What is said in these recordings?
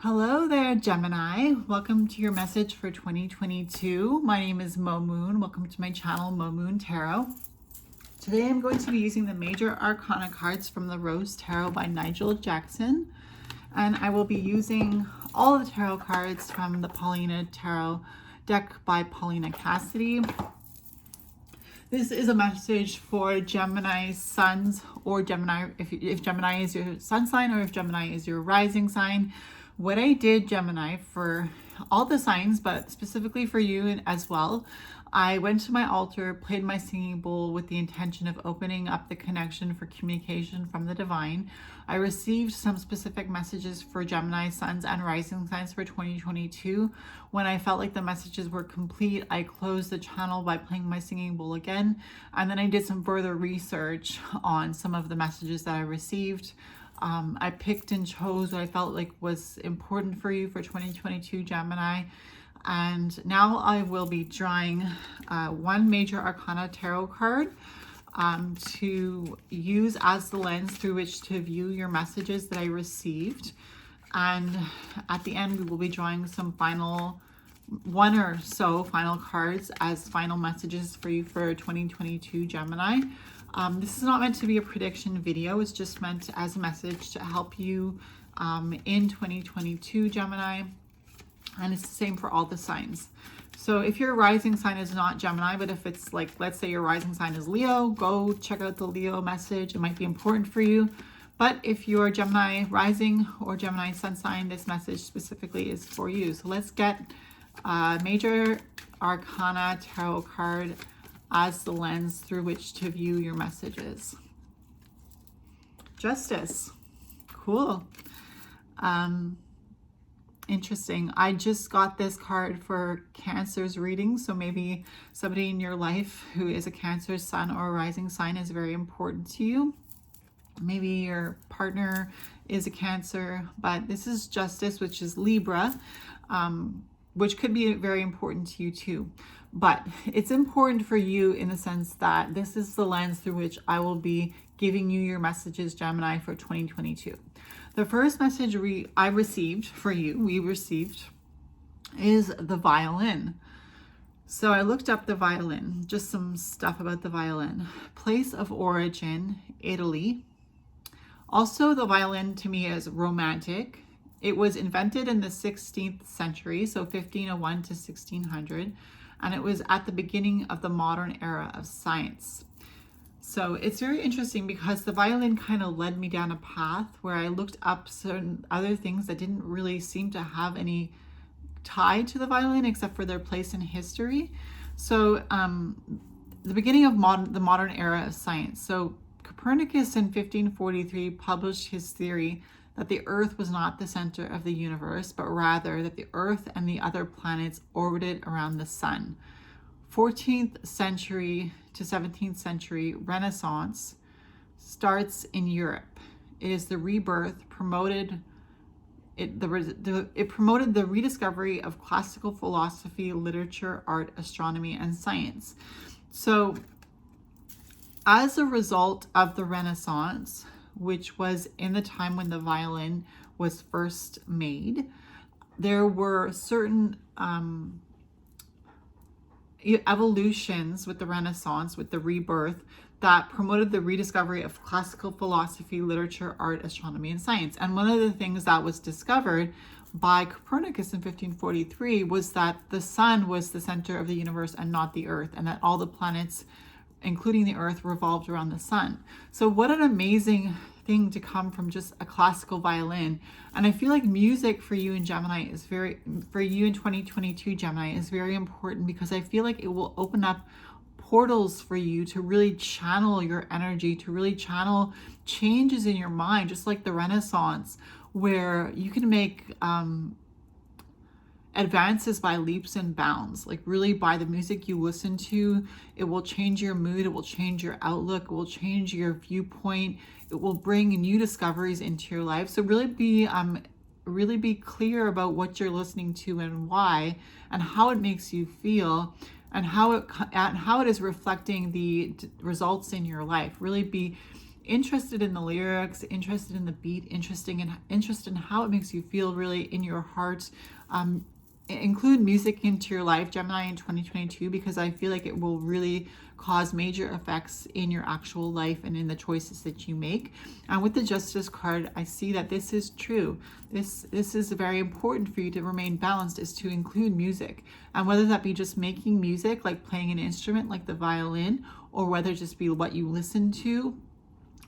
Hello there, Gemini. Welcome to your message for 2022. My name is Mo Moon. Welcome to my channel, Mo Moon Tarot. Today I'm going to be using the Major Arcana cards from the Rose Tarot by Nigel Jackson. And I will be using all the tarot cards from the Paulina Tarot deck by Paulina Cassidy. This is a message for Gemini suns or Gemini, if Gemini is your sun sign or if Gemini is your rising sign. What I did, Gemini, for all the signs, but specifically for you as well, I went to my altar, played my singing bowl with the intention of opening up the connection for communication from the divine. I received some specific messages for Gemini suns and rising signs for 2022. When I felt like the messages were complete, I closed the channel by playing my singing bowl again, and then I did some further research on some of the messages that I received. I picked and chose what I felt like was important for you for 2022, Gemini. And now I will be drawing one Major Arcana tarot card to use as the lens through which to view your messages that I received. And at the end, we will be drawing some one or so final cards as final messages for you for 2022, Gemini. This is not meant to be a prediction video. It's just meant as a message to help you in 2022, Gemini. And it's the same for all the signs. So if your rising sign is not Gemini, but if it's like, let's say your rising sign is Leo, go check out the Leo message. It might be important for you. But if you're Gemini rising or Gemini sun sign, this message specifically is for you. So let's get Major Arcana tarot card as the lens through which to view your messages. Justice. Cool. Interesting. I just got this card for Cancer's reading, so maybe somebody in your life who is a Cancer sun or a rising sign is very important to you. Maybe your partner is a Cancer, but this is Justice, which is Libra, which could be very important to you too. But it's important for you in the sense that this is the lens through which I will be giving you your messages, Gemini, for 2022. The first message we received, is the violin. So I looked up the violin, just some stuff about the violin. Place of origin, Italy. Also, the violin to me is romantic. It was invented in the 16th century, so 1501 to 1600. And it was at the beginning of the modern era of science. So it's very interesting because the violin kind of led me down a path where I looked up certain other things that didn't really seem to have any tie to the violin except for their place in history. So the beginning of the modern era of science. So Copernicus in 1543 published his theory that the Earth was not the center of the universe, but rather that the Earth and the other planets orbited around the sun. 14th century to 17th century Renaissance starts in Europe. It is the rebirth, it promoted the rediscovery of classical philosophy, literature, art, astronomy, and science. So as a result of the Renaissance, which was in the time when the violin was first made, there were certain evolutions with the Renaissance, with the rebirth, that promoted the rediscovery of classical philosophy, literature, art, astronomy, and science. And one of the things that was discovered by Copernicus in 1543 was that the sun was the center of the universe and not the Earth, and that all the planets, including the Earth, revolved around the sun. So what an amazing thing to come from just a classical violin. And I feel like music for you in Gemini is for you in 2022, Gemini, is very important because I feel like it will open up portals for you to really channel your energy, to really channel changes in your mind, just like the Renaissance, where you can make advances by leaps and bounds. Like really by the music you listen to, it will change your mood, it will change your outlook, it will change your viewpoint, it will bring new discoveries into your life. So really be clear about what you're listening to and why, and how it makes you feel, and how it is reflecting the results in your life. Really be interested in the lyrics, interested in the beat, interested in how it makes you feel really in your heart. Include music into your life, Gemini, in 2022, because I feel like it will really cause major effects in your actual life and in the choices that you make. And with the Justice card, I see that this is true. This is very important for you to remain balanced, is to include music. And whether that be just making music, like playing an instrument like the violin, or whether it just be what you listen to,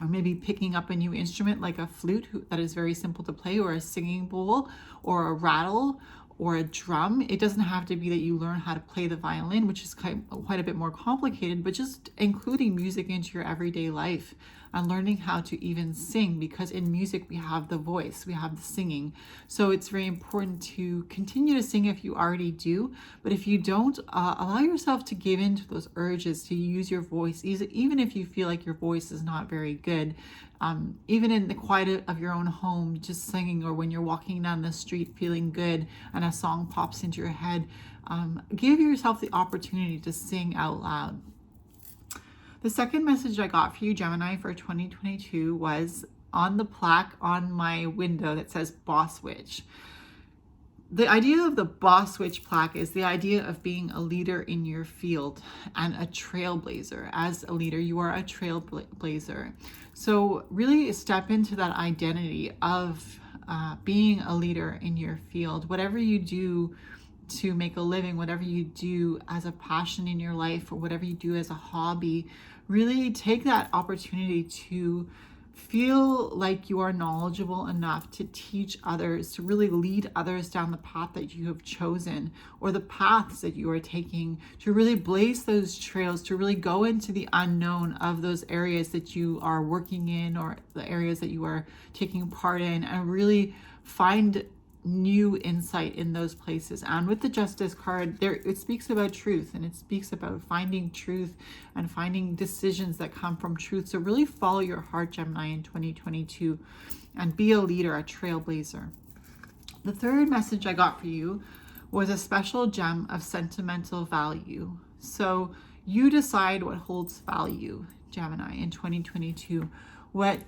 or maybe picking up a new instrument like a flute that is very simple to play, or a singing bowl, or a rattle, or a drum. It doesn't have to be that you learn how to play the violin, which is quite a bit more complicated, but just including music into your everyday life and learning how to even sing, because in music we have the voice, we have the singing. So it's very important to continue to sing if you already do, but if you don't, allow yourself to give in to those urges to use your voice, even if you feel like your voice is not very good. Even in the quiet of your own home, just singing, or when you're walking down the street feeling good and a song pops into your head, give yourself the opportunity to sing out loud. The second message I got for you, Gemini, for 2022 was on the plaque on my window that says Boss Witch. The idea of the Boss Witch plaque is the idea of being a leader in your field and a trailblazer. As a leader, you are a trailblazer. So really step into that identity of being a leader in your field. Whatever you do to make a living, whatever you do as a passion in your life, or whatever you do as a hobby, really take that opportunity to feel like you are knowledgeable enough to teach others, to really lead others down the path that you have chosen, or the paths that you are taking, to really blaze those trails, to really go into the unknown of those areas that you are working in, or the areas that you are taking part in, and really find new insight in those places. And with the Justice card, there it speaks about truth, and it speaks about finding truth and finding decisions that come from truth. So really follow your heart, Gemini, in 2022, and be a leader, a trailblazer. The third message I got for you was a special gem of sentimental value. So you decide what holds value, Gemini, in 2022. What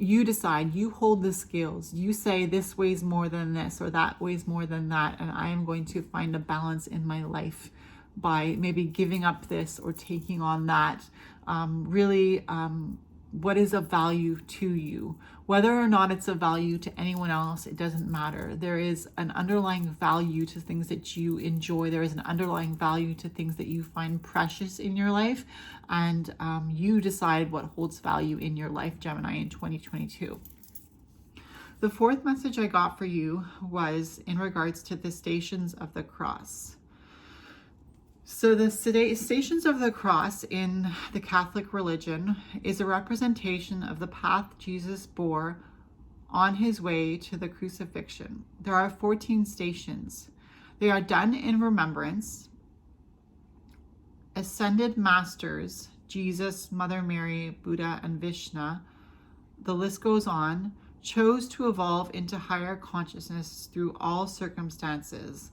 you decide, you hold the scales. You say this weighs more than this, or that weighs more than that, and I am going to find a balance in my life by maybe giving up this or taking on that. What is of value to you? Whether or not it's of value to anyone else, it doesn't matter. There is an underlying value to things that you enjoy. There is an underlying value to things that you find precious in your life. And you decide what holds value in your life, Gemini, in 2022. The fourth message I got for you was in regards to the Stations of the Cross. So the Stations of the Cross in the Catholic religion is a representation of the path Jesus bore on his way to the crucifixion. There are 14 stations. They are done in remembrance. Ascended masters, Jesus, Mother Mary, Buddha, and Vishnu, the list goes on, chose to evolve into higher consciousness through all circumstances.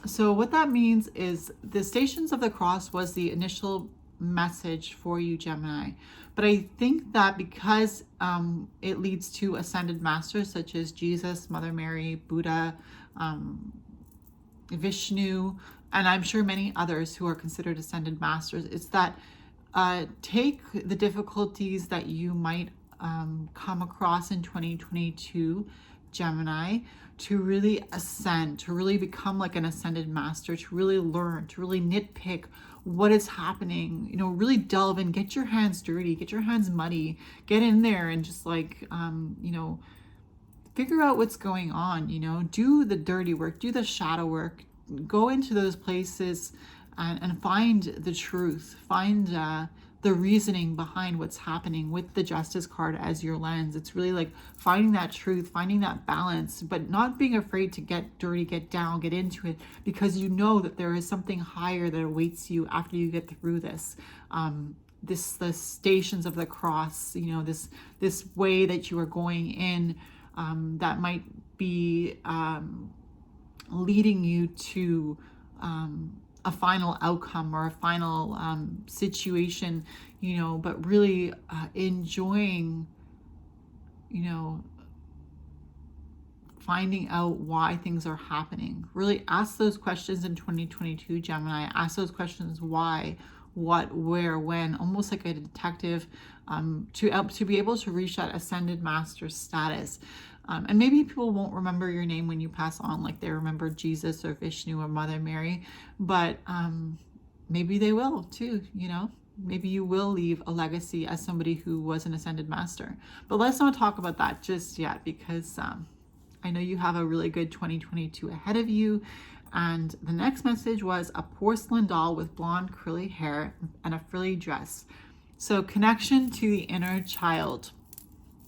So what that means is the Stations of the Cross was the initial message for you, Gemini. But I think that because it leads to ascended masters such as Jesus, Mother Mary, Buddha, Vishnu, and I'm sure many others who are considered ascended masters, it's that take the difficulties that you might come across in 2022, Gemini, to really ascend, to really become like an ascended master, to really learn, to really nitpick what is happening, really delve in, get your hands dirty, get your hands muddy, get in there and just like, figure out what's going on, do the dirty work, do the shadow work, go into those places and find the truth, find the reasoning behind what's happening with the Justice card as your lens. It's really like finding that truth, finding that balance, but not being afraid to get dirty, get down, get into it, because you know that there is something higher that awaits you after you get through this. The Stations of the Cross, this way that you are going in, that might be leading you to a final outcome or a final situation, you know, but really enjoying, you know, finding out why things are happening. Really ask those questions in 2022, Gemini. Ask those questions: why, what, where, when, almost like a detective, to be able to reach that ascended master status. And maybe people won't remember your name when you pass on, like they remember Jesus or Vishnu or Mother Mary, but maybe they will too, you know. Maybe you will leave a legacy as somebody who was an ascended master. But let's not talk about that just yet, because I know you have a really good 2022 ahead of you. And the next message was a porcelain doll with blonde curly hair and a frilly dress. So connection to the inner child.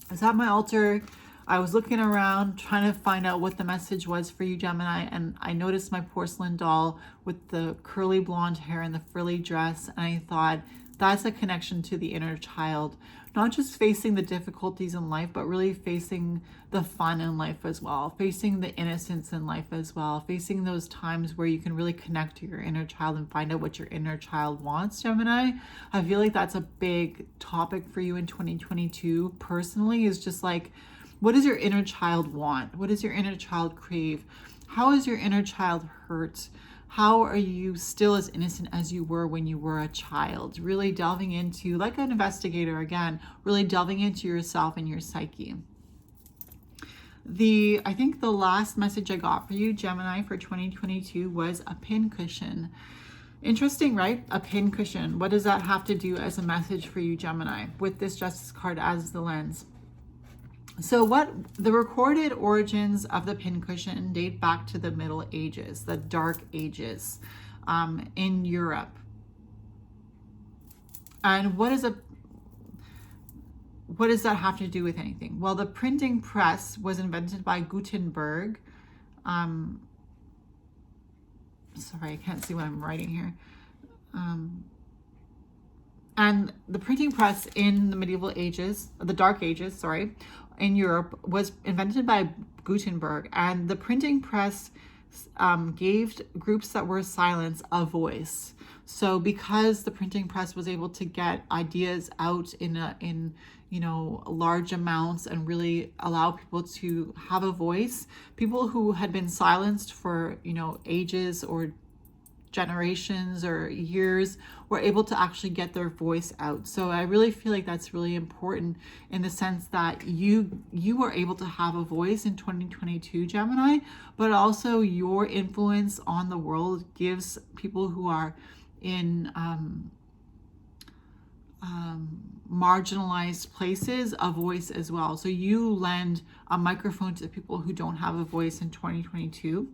I was at my altar. I was looking around trying to find out what the message was for you, Gemini, and I noticed my porcelain doll with the curly blonde hair and the frilly dress, and I thought, that's a connection to the inner child. Not just facing the difficulties in life, but really facing the fun in life as well, facing the innocence in life as well, facing those times where you can really connect to your inner child and find out what your inner child wants, Gemini. I feel like that's a big topic for you in 2022 personally, is just like, what does your inner child want? What does your inner child crave? How is your inner child hurt? How are you still as innocent as you were when you were a child? Really delving into, like an investigator again, really delving into yourself and your psyche. I think the last message I got for you, Gemini, for 2022 was a pincushion. Interesting, right? A pincushion. What does that have to do as a message for you, Gemini, with this Justice card as the lens? So the recorded origins of the pincushion date back to the Middle Ages, the Dark Ages, in Europe. And what does that have to do with anything? Well, the printing press was invented by Gutenberg. Sorry, I can't see what I'm writing here. And the printing press in the medieval ages, the Dark Ages, sorry, in Europe was invented by Gutenberg, and the printing press gave groups that were silenced a voice. So because the printing press was able to get ideas out in you know, large amounts and really allow people to have a voice, people who had been silenced for, you know, ages or generations or years were able to actually get their voice out. So I really feel like that's really important in the sense that you were able to have a voice in 2022, Gemini, but also your influence on the world gives people who are in marginalized places a voice as well. So you lend a microphone to people who don't have a voice in 2022.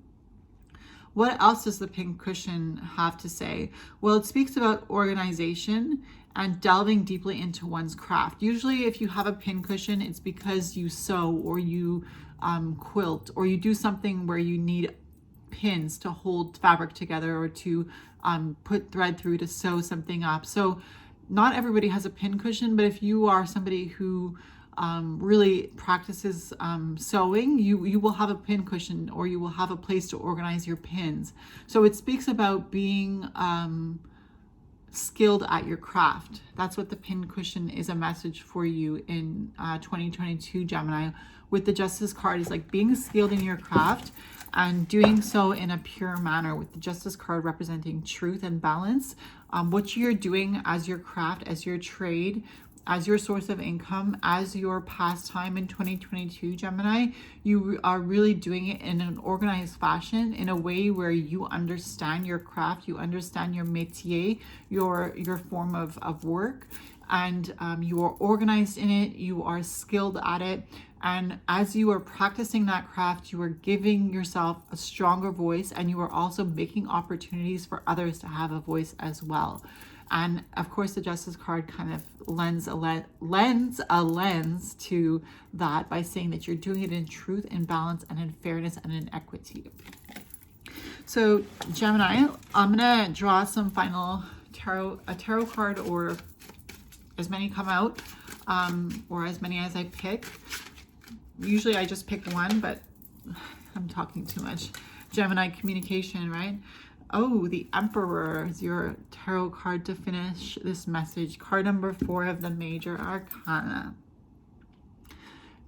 What else does the pincushion have to say? Well, it speaks about organization and delving deeply into one's craft. Usually if you have a pincushion, it's because you sew or you quilt, or you do something where you need pins to hold fabric together, or to put thread through to sew something up. So not everybody has a pincushion, but if you are somebody who really practices sewing, you will have a pincushion, or you will have a place to organize your pins. So it speaks about being skilled at your craft. That's what the pincushion is a message for you in 2022, Gemini. With the Justice card, is like being skilled in your craft and doing so in a pure manner, with the Justice card representing truth and balance. What you're doing as your craft, as your trade, as your source of income, as your pastime in 2022, Gemini, you are really doing it in an organized fashion, in a way where you understand your craft, you understand your métier, your form of work, and you are organized in it, you are skilled at it. And as you are practicing that craft, you are giving yourself a stronger voice, and you are also making opportunities for others to have a voice as well. And of course, the Justice card kind of lends a lens to that by saying that you're doing it in truth, in balance, and in fairness, and in equity. So Gemini, I'm gonna draw some final tarot card, or as many come out, or as many as I pick. Usually I just pick one, but I'm talking too much. Gemini, communication, right? Oh, the Emperor is your tarot card to finish this message. Card number 4 of the Major Arcana.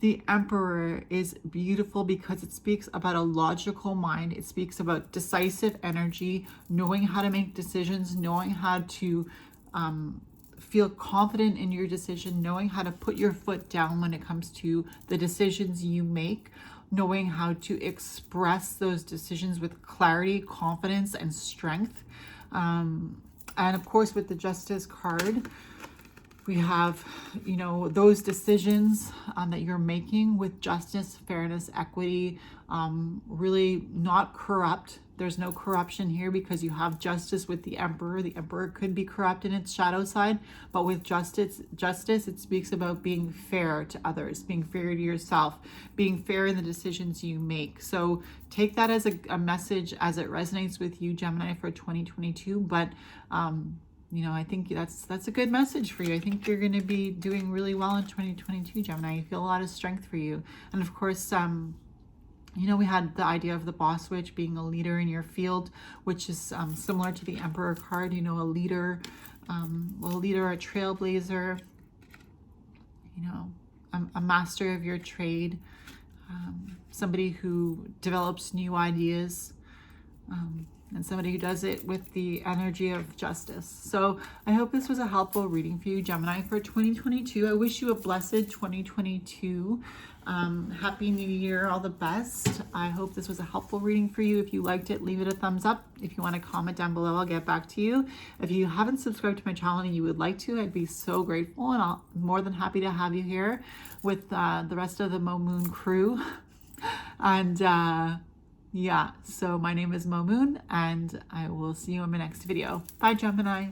The Emperor is beautiful because it speaks about a logical mind. It speaks about decisive energy, knowing how to make decisions, knowing how to feel confident in your decision, knowing how to put your foot down when it comes to the decisions you make, knowing how to express those decisions with clarity, confidence, and strength. And of course, with the Justice card, we have, you know, those decisions that you're making with justice, fairness, equity, really not corrupt. There's no corruption here because you have justice with the Emperor. The Emperor could be corrupt in its shadow side, but with justice, it speaks about being fair to others, being fair to yourself, being fair in the decisions you make. So take that as a message as it resonates with you, Gemini, for 2022. But you know, I think that's a good message for you. I think you're going to be doing really well in 2022, Gemini. I feel a lot of strength for you. And of course, you know, we had the idea of the boss witch being a leader in your field, which is similar to the Emperor card. You know, a leader, a trailblazer, you know, a master of your trade, somebody who develops new ideas, and somebody who does it with the energy of justice. So I hope this was a helpful reading for you, Gemini, for 2022. I wish you a blessed 2022. Happy New Year, all the best. I hope this was a helpful reading for you. If you liked it, leave it a thumbs up. If you want to comment down below, I'll get back to you. If you haven't subscribed to my channel and you would like to, I'd be so grateful, and I'm more than happy to have you here with the rest of the Mo Moon crew. And yeah, so my name is Mo Moon, and I will see you in my next video. Bye, Gemini.